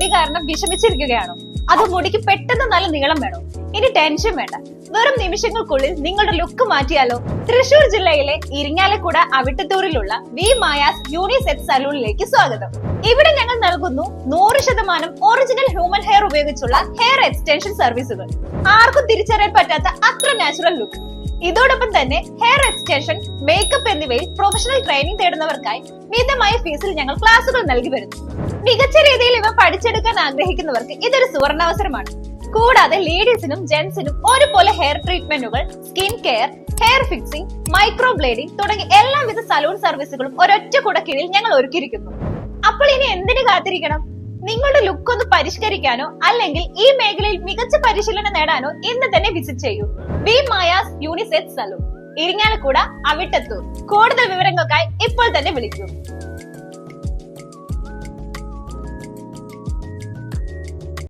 മുടി കാരണം വിഷമിച്ചിരിക്കുകയാണോ? അത് മുടിക്ക് പെട്ടെന്ന് നല്ല നീളം വേണോ? ഇനി ടെൻഷൻ വേണ്ട, വെറും നിമിഷങ്ങൾക്കുള്ളിൽ നിങ്ങളുടെ ലുക്ക് മാറ്റിയാലോ? തൃശൂർ ജില്ലയിലെ ഇരിങ്ങാലക്കുട അവിട്ടത്തൂരിലുള്ള വി മായാസ് യൂണിസെക്സ് സലൂണിലേക്ക് സ്വാഗതം. ഇവിടെ ഞങ്ങൾ നൽകുന്നു 100% ഒറിജിനൽ ഹ്യൂമൻ ഹെയർ ഉപയോഗിച്ചുള്ള ഹെയർ എക്സ്റ്റൻഷൻ സർവീസുകൾ. ആർക്കും തിരിച്ചറിയാൻ പറ്റാത്ത അത്ര നാച്ചുറൽ ലുക്ക്. ഇതോടൊപ്പം തന്നെ ഹെയർ എക്സ്റ്റൻഷൻ, മേക്കപ്പ് എന്നിവയിൽ പ്രൊഫഷണൽ ട്രെയിനിങ് തേടുന്നവർക്കായി മിതമായ ഫീസിൽ ഞങ്ങൾ ക്ലാസുകൾ നൽകി വരുന്നു. മികച്ച രീതിയിൽ ഇവ പഠിച്ചെടുക്കാൻ ആഗ്രഹിക്കുന്നവർക്ക് ഇതൊരു സുവർണാവസരമാണ്. കൂടാതെ ലേഡീസിനും ജെന്റ്സിനും ഒരുപോലെ ഹെയർ ട്രീറ്റ്മെന്റുകൾ, skin care, hair fixing, microblading തുടങ്ങി എല്ലാവിധ സലൂൺ സർവീസുകളും ഒരൊറ്റ കുടക്കീഴിൽ ഞങ്ങൾ ഒരുക്കിയിരിക്കുന്നു. അപ്പോൾ ഇനി എന്തിനു കാത്തിരിക്കണം? നിങ്ങളുടെ ലുക്ക് ഒന്ന് പരിഷ്കരിക്കാനോ അല്ലെങ്കിൽ ഈ മേഖലയിൽ മികച്ച പരിശീലനം നേടാനോ ഇന്ന് തന്നെ വിസിറ്റ് ചെയ്യൂ. V Maya's unisex salon, Irinjalakuda Avittathur. കൂടുതൽ വിവരങ്ങൾക്കായി ഇപ്പോൾ തന്നെ വിളിക്കൂ.